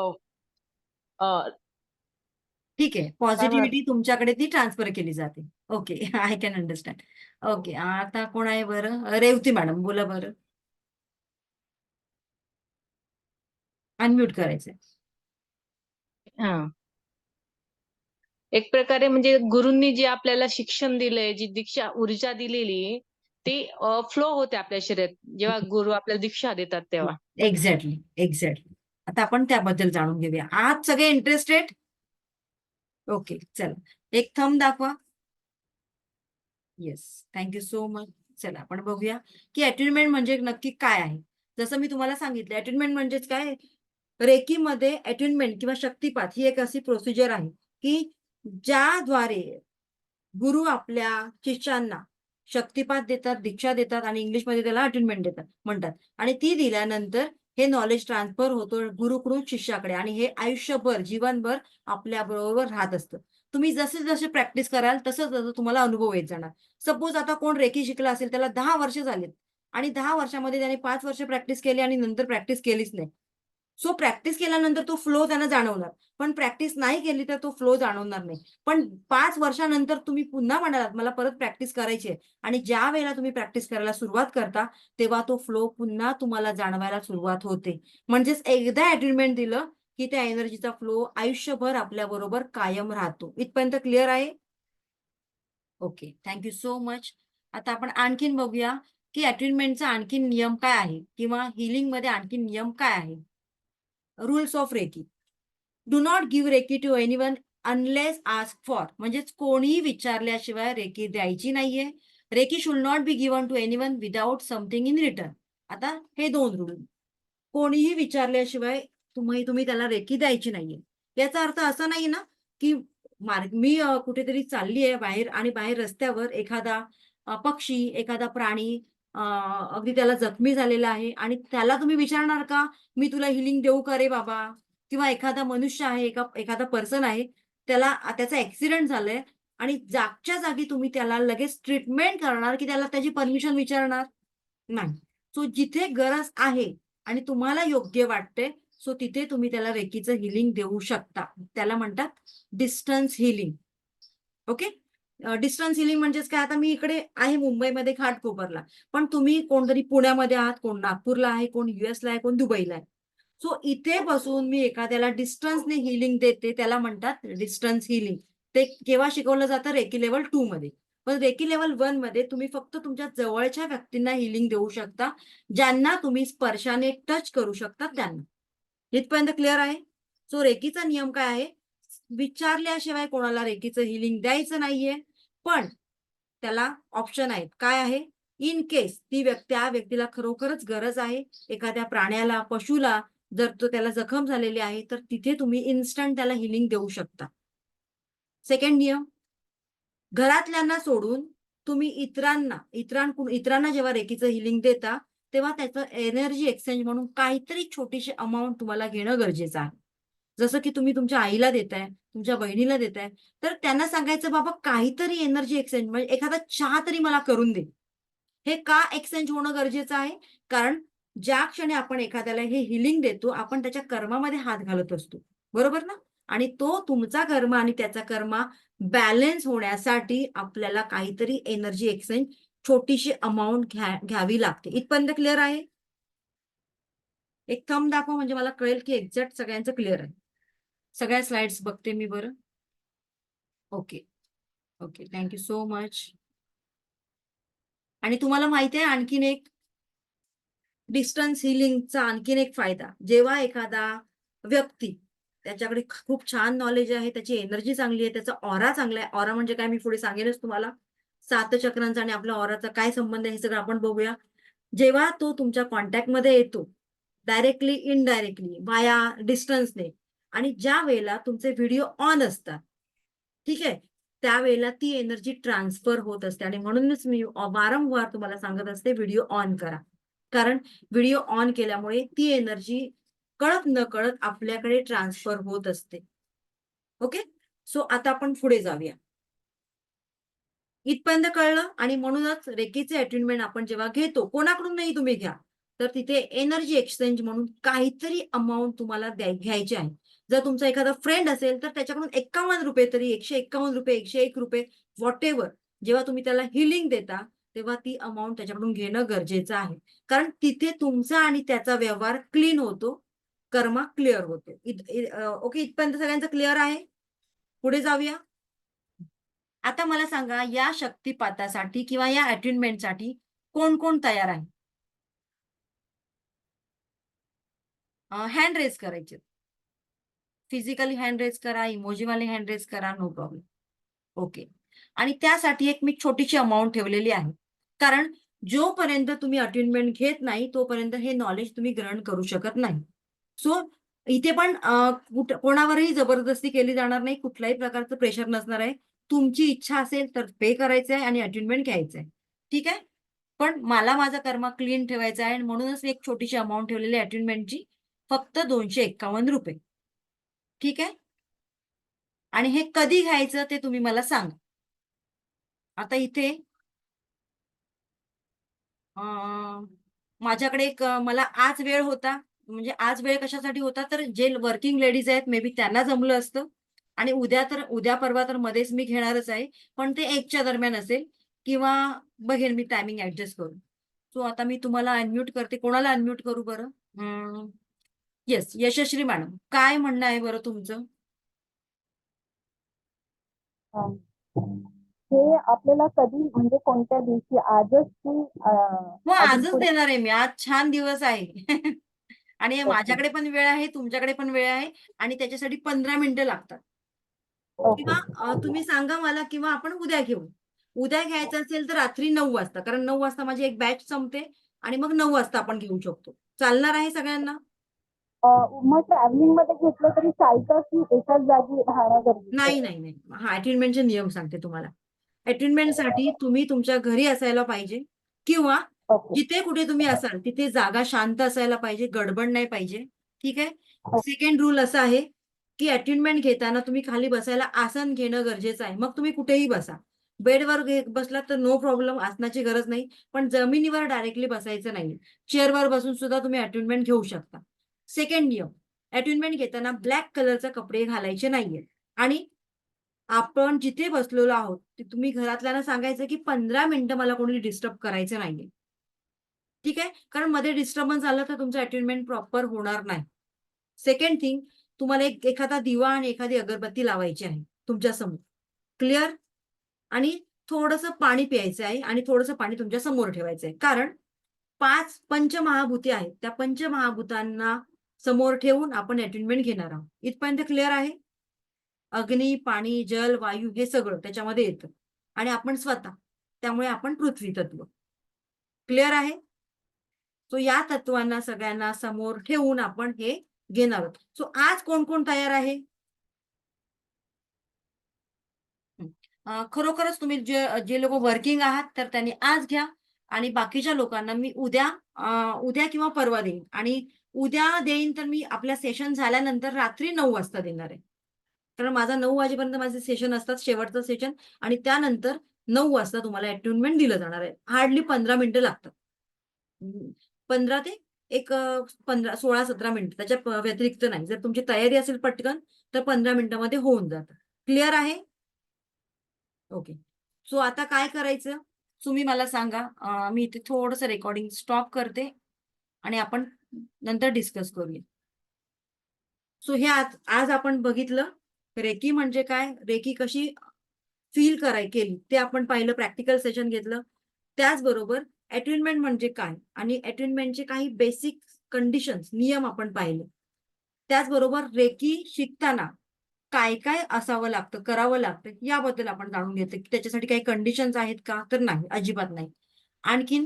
ठीक आहे, काय म्हणत. पॉझिटिव्हिटी तुमच्याकडे ती ट्रान्सफर केली जाते. Okay, I can understand. Okay, आता कोण आहे बरं? रेवती मॅडम बोला बरं. अनम्यूट करायचंय. हा, एक प्रकारे म्हणजे गुरूंनी जी आपल्याला शिक्षण दिलंय, जी दीक्षा ऊर्जा दिलेली, ती फ्लो होते आपल्या शरीरात जेव्हा गुरु आपल्याला दीक्षा देतात तेव्हा. Exactly, exactly. आता आपण त्याबद्दल जाणून घेऊया. आज सगळे इंटरेस्टेड? ओके, चला एक थंब दाखवा. Yes, thank you so much. चला आपण बघूया की अट्युनमेंट म्हणजे नक्की काय आहे. जसं मी तुम्हाला सांगितलं, अट्युनमेंट म्हणजेच काय? रेकीमध्ये अट्युनमेंट किंवा शक्तिपात ही एक अशी प्रोसिजर आहे की ज्याद्वारे गुरु आपल्या शिष्यांना शक्तिपात देतात, दीक्षा देतात आणि इंग्लिशमध्ये त्याला अटेनमेंट देतात म्हणतात. आणि ती दिल्यानंतर हे नॉलेज ट्रान्सफर होतो गुरुकडून शिष्याकडे, आणि हे आयुष्यभर जीवनभर आपल्या बरोबर राहत असतं. तुम्ही जसे जसे प्रॅक्टिस कराल तसं तसं तुम्हाला अनुभव येत जाणार. सपोज आता कोण रेकी शिकला असेल, त्याला 10 वर्ष झालेत आणि 10 वर्षामध्ये त्याने 5 वर्ष प्रॅक्टिस केली आणि नंतर प्रॅक्टिस केलीच नाही. सो प्रॅक्टिस केल्यानंतर तो फ्लो त्यांना जाणवणार, पण प्रॅक्टिस नाही केली तर तो फ्लो जाणवणार नाही. पण 5 वर्षानंतर तुम्ही पुन्हा म्हणालात मला परत प्रॅक्टिस करायची आहे, आणि ज्या वेळेला तुम्ही प्रॅक्टिस करायला सुरुवात करता तेव्हा तो फ्लो पुन्हा तुम्हाला जाणवायला सुरुवात होते. म्हणजेच एकदा अटेनमेंट दिलं की त्या एनर्जीचा फ्लो आयुष्यभर आपल्या बरोबर कायम राहतो. इथपर्यंत क्लिअर आहे? Okay, thank you so much. आता आपण आणखीन बघूया की अटेनमेंटचा आणखीन नियम काय आहे किंवा हिलिंग मध्ये आणखीन नियम काय आहे. Rules of Reiki. Do not give Reiki to anyone unless ask for. म्हणजेच कोणीही विचारल्याशिवाय रेकी द्यायची नाहीये. Reiki should not be given to anyone without something in return. आता हे 2 रूल. कोणीही विचारल्याशिवाय तुम्ही त्याला रेकी द्यायची नाहीये. याचा अर्थ असा नाही ना की मी कुठेतरी चालली आहे बाहेर आणि बाहेर रस्त्यावर एखादा पक्षी, एखादा प्राणी अगदी त्याला जखमी झालेला आहे आणि त्याला तुम्ही विचारणार का मी तुला हिलिंग देऊ का रे बाबा? किंवा एखादा मनुष्य आहे, एखादा पर्सन आहे, त्याचा ऍक्सिडेंट झालाय आणि जागच्या जागी तुम्ही त्याला लगेच ट्रीटमेंट करणार की त्याला त्याची परमिशन विचारणार? नाही. सो जिथे गरज आहे आणि तुम्हाला योग्य वाटते, सो तिथे तुम्ही त्याला रेकीचं हिलिंग देऊ शकता. त्याला म्हणतात distance healing. Okay. Distance healing म्हणजेच काय? आता मी इकडे आहे मुंबईमध्ये घाटकोपरला, पण तुम्ही कोणतरी पुण्यामध्ये आहात, कोण नागपूरला आहे, कोण युएसला आहे, कोण दुबईला आहे. सो इथे बसून मी एखाद्याला डिस्टन्सने हिलिंग देते, त्याला म्हणतात डिस्टन्स हिलिंग. ते केव्हा शिकवलं जातं? रेकी लेवल 2 मध्ये. पण रेकी लेवल 1 मध्ये तुम्ही फक्त तुमच्या जवळच्या व्यक्तींना हिलिंग देऊ शकता, ज्यांना तुम्ही स्पर्शाने टच करू शकता त्यांना. इथपर्यंत क्लिअर आहे? सो रेकीचा नियम काय आहे? विचारल्याशिवाय कोणाला रेकीचं हिलिंग द्यायचं नाहीये, पण त्याला ऑप्शन आहेत. काय आहे? इन केस त्या व्यक्तीला खरोखरच गरज आहे, एखाद्या प्राण्याला, पशुला जर तो त्याला जखम झालेली आहे, तर तिथे तुम्ही इन्स्टंट त्याला हिलिंग देऊ शकता. सेकंड नियम, घरातल्यांना सोडून तुम्ही इतरांना जेव्हा रेकीचं हिलिंग देता, तेव्हा त्याचं एनर्जी एक्सचेंज म्हणून काहीतरी छोटीशी अमाऊंट तुम्हाला घेणं गरजेचं आहे. जसं की तुम्ही तुमच्या आईला देताय, तुमच्या बहिणीला देताय, तर त्यांना सांगायचं बाबा काहीतरी एनर्जी एक्सचेंज म्हणजे एखादा चहा तरी मला करून दे. हे का एक्सचेंज होणं गरजेचं आहे? कारण ज्या क्षणी आपण एखाद्याला हे हिलिंग देतो, आपण त्याच्या कर्मामध्ये हात घालत असतो. बरोबर ना? आणि तो तुमचा कर्म आणि त्याचा कर्म बॅलन्स होण्यासाठी आपल्याला काहीतरी एनर्जी एक्सचेंज छोटीशी अमाऊंट घ्यावी लागते. इथपर्यंत क्लिअर आहे? एक थंब दाखवा म्हणजे मला कळेल की एक्झॅक्ट सगळ्यांचं क्लिअर आहे. सगळ्या स्लाइड्स बघते मी बरं. Okay okay, thank you so much. आणि तुम्हाला माहिती आहे आणखीन एक डिस्टन्स हिलिंगचा आणखीन एक फायदा, जेव्हा एखादा व्यक्ती त्याच्याकडे खूप छान नॉलेज आहे, त्याची एनर्जी चांगली आहे, त्याचा ऑरा चांगला आहे. ऑरा म्हणजे काय मी पुढे सांगेनच तुम्हाला. 7 चक्रांचा आणि आपल्या ऑराचा काय संबंध आहे हे सगळं आपण बघूया. जेव्हा तो तुमच्या कॉन्टॅक्टमध्ये येतो डायरेक्टली इनडायरेक्टली वाया डिस्टन्सने, आणि ज्या वेळेला तुमचे व्हिडिओ ऑन असतात, ठीक आहे, त्यावेळेला ती एनर्जी ट्रान्सफर होत असते. आणि म्हणूनच मी वारंवार तुम्हाला सांगत असते व्हिडिओ ऑन करा. कारण व्हिडिओ ऑन केल्यामुळे ती एनर्जी कळत न कळत आपल्याकडे ट्रान्सफर होत असते. ओके, सो आता आपण पुढे जाऊया. इथपर्यंत कळलं. आणि म्हणूनच रेकीचे अटेन्मेंट आपण जेव्हा घेतो, कोणाकडून नाही तुम्ही घ्या, तर तिथे एनर्जी एक्सचेंज म्हणून काहीतरी अमाऊंट तुम्हाला घ्यायची आहे. जर तुमचा एखादा फ्रेंड असेल तर त्याच्याकडून 51 रुपये तरी, 151 रुपये, 101 रुपये, व्हॉट एव्हर, जेव्हा तुम्ही त्याला हिलिंग देता तेव्हा ती अमाऊंट त्याच्याकडून घेणं गरजेचं आहे. कारण तिथे तुमचा आणि त्याचा व्यवहार क्लीन होतो, कर्मा क्लिअर होतो. ओके, इथपर्यंत सगळ्यांचं क्लिअर आहे. पुढे जाऊया. आता मला सांगा, या शक्तिपातासाठी किंवा या अटेन्मेंटसाठी कोण कोण तयार आहे? हँड रेज करायचे. फिजिकली हँड रेज करा, इमोजीवाली हँड रेज करा, नो प्रॉब्लेम. ओके, आणि त्यासाठी एक मी छोटीशी अमाऊंट ठेवलेली आहे. कारण जोपर्यंत तुम्ही अटेन्मेंट घेत नाही तोपर्यंत हे नॉलेज तुम्ही ग्रहण करू शकत नाही. सो इथे पण कोणावरही जबरदस्ती केली जाणार नाही, कुठल्याही प्रकारचं प्रेशर नसणार आहे. तुमची इच्छा असेल तर पे करायचं आहे आणि अटेन्मेंट घ्यायचं आहे. ठीक आहे, पण मला माझा कर्मा क्लीन ठेवायचा आहे आणि म्हणूनच एक छोटीशी अमाऊंट ठेवलेली आहे अटेन्मेंटची, फक्त 251 रुपये. ठीक आहे, आणि हे कधी घ्यायचं ते तुम्ही मला सांगा. आता इथे माझ्याकडे एक मला आज वेळ होता. म्हणजे आज वेळ कशासाठी होता, तर जे वर्किंग लेडीज आहेत मे बी त्यांना जमलं असतं. आणि उद्या परवा तर मध्येच मी घेणारच आहे, पण ते 1च्या दरम्यान असेल किंवा बघेन मी टायमिंग ऍडजस्ट करून. सो आता मी तुम्हाला अनम्यूट करते. कोणाला अनम्यूट करू बरं? येस, यशस्वी मॅडम, काय म्हणणं आहे बरं तुमचं? हे आपल्याला कधी म्हणजे कोणत्या दिवशी आजच की हो, अजून आजच पुढे? देणार आहे मी. आज छान दिवस आहे. आणि ओके माझ्याकडे पण वेळ आहे, तुमच्याकडे पण वेळ आहे, आणि त्याच्यासाठी 15 मिनिटं लागतात. ओके किंवा तुम्ही सांगा मला, किंवा आपण उद्या घेऊ. उद्या घ्यायचं असेल तर रात्री 9 वाजता, कारण 9 वाजता माझी एक बॅच संपते आणि मग 9 वाजता आपण घेऊ शकतो. चालणार आहे सगळ्यांना? मग ट्रॅव्हलिंग मध्ये घेतलं तरी चालतं की एकाच जागी राहणं गरजेचं नाही आहे? नाही नाही, हा अटेन्मेंटचे नियम सांगते तुम्हाला. अटेन्मेंटसाठी तुम्ही तुमच्या घरी असायला पाहिजे, किंवा ओके जिथे कुठे तुम्ही असाल तिथे जागा शांत असायला पाहिजे, गडबड नाही पाहिजे. ठीक आहे. ओके सेकंड रूल असा आहे की अटेन्मेंट घेताना तुम्ही खाली बसायला आसन घेणं गरजेचं आहे. मग तुम्ही कुठेही बसा. बेडवर बसलात तर नो प्रॉब्लेम, आसनाची गरज नाही, पण जमिनीवर डायरेक्टली बसायचं नाही. चेअरवर बसून सुद्धा तुम्ही अटेन्मेंट घेऊ शकता. सेकंड नियम, अटेन्मेंट घेताना ब्लॅक कलरचे कपडे घालायचे नाहीये. आणि आपण जिथे बसलेलो आहोत ते तुम्ही घरातल्यांना सांगायचं की 15 मिनिटं मला कोणी डिस्टर्ब करायचं नाहीये. ठीक आहे, कारण मध्ये डिस्टर्बन्स झालं तर तुमचं अटेन्मेंट प्रॉपर होणार नाही. सेकंड थिंग, तुम्हाला एखादा दिवा आणि एखादी अगरबत्ती लावायची आहे तुमच्या समोर. क्लिअर? आणि थोडंसं पाणी प्यायचं आहे आणि थोडंसं पाणी तुमच्या समोर ठेवायचं आहे. कारण 5 पंचमहाभूते आहेत, त्या पंचमहाभूतांना समोर ठेवून आपण अटेन्मेंट घेणार आहोत. इथपर्यंत क्लिअर आहे? अग्नी, पाणी, जल, वायू हे सगळं त्याच्यामध्ये येतं, आणि आपण स्वतः, त्यामुळे आपण पृथ्वी तत्व. क्लिअर आहे? सो या तत्वांना सगळ्यांना समोर ठेवून आपण हे घेणार आहोत. सो आज कोण कोण तयार आहे? खरोखरच तुम्ही जे लोक वर्किंग आहात तर त्यांनी आज घ्या, आणि बाकीच्या लोकांना मी उद्या किंवा परवा देईन. आणि उद्या देईन तर मी आपल्या सेशन झाल्यानंतर रात्री 9 वाजता देणार आहे. कारण माझा 9 वाजेपर्यंत माझे सेशन असतात, शेवटचं सेशन, आणि त्यानंतर 9 वाजता तुम्हाला अटेन्मेंट दिलं जाणार आहे. हार्डली 15 मिनिटं लागतात. 15 ते एक 16-17 मिनिटं, त्याच्या व्यतिरिक्त नाही. जर तुमची तयारी असेल पटकन तर 15 मिनिटांमध्ये होऊन जातं. क्लिअर आहे? ओके, सो आता काय करायचं तुम्ही मला सांगा. मी इथे थोडंसं रेकॉर्डिंग स्टॉप करते आणि आपण नंतर डिस्कस करूया. सो हे आज आपण बघितलं रेकी म्हणजे काय, रेकी कशी फील केली ते आपण पाहिलं, प्रॅक्टिकल सेशन घेतलं. त्याचबरोबर अट्युनमेंट म्हणजे काय आणि अट्युनमेंटचे काही बेसिक कंडिशन्स, नियम आपण पाहिले. त्याचबरोबर रेकी शिकताना काय काय असावं लागतं, करावं लागतं याबद्दल आपण जाणून घेतलं की त्याच्यासाठी काही कंडिशन्स आहेत का, तर नाही, अजिबात नाही. आणखीन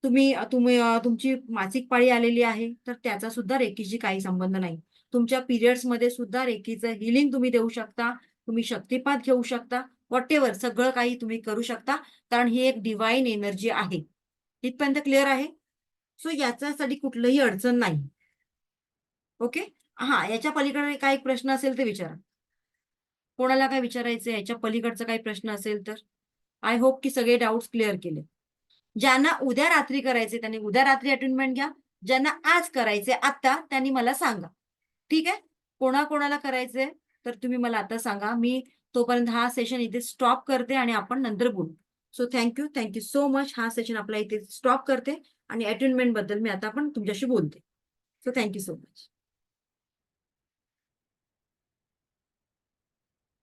तुम्ही तुम्ही तुमची मासिक पाळी आलेली आहे तर त्याचा सुद्धा रेकीशी काही संबंध नाही. तुमच्या पिरियड्स मध्ये सुद्धा रेकीचं हिलिंग तुम्ही देऊ शकता, तुम्ही शक्तिपात घेऊ शकता, व्हॉटेवर सगळं काही तुम्ही करू शकता, कारण ही एक डिवाइन एनर्जी आहे. इथपर्यंत क्लिअर आहे? सो याच्यासाठी कुठलंही अडचण नाही. ओके. हा, याच्या पलीकडे काही प्रश्न असेल तर विचारा. कोणाला काय विचारायचं याच्या पलीकडचा काही प्रश्न असेल तर. आय होप की सगळे डाऊट्स क्लिअर केले. ज्यांना उद्या रात्री करायचे त्यांनी उद्या रात्री अटेंडमेंट घ्या, ज्यांना आज करायचे आता त्यांनी मला सांगा. ठीक आहे. कोणाकोणाला करायचंय तर तुम्ही मला आता सांगा. मी तोपर्यंत हा सेशन इथे स्टॉप करते आणि आपण नंतर बोलू. So thank you so much. हा सेशन आपला इथे स्टॉप करते आणि अटेंडमेंट बद्दल मी आता पण तुमच्याशी बोलते. So thank you so much.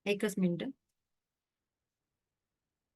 एकच मिनिट.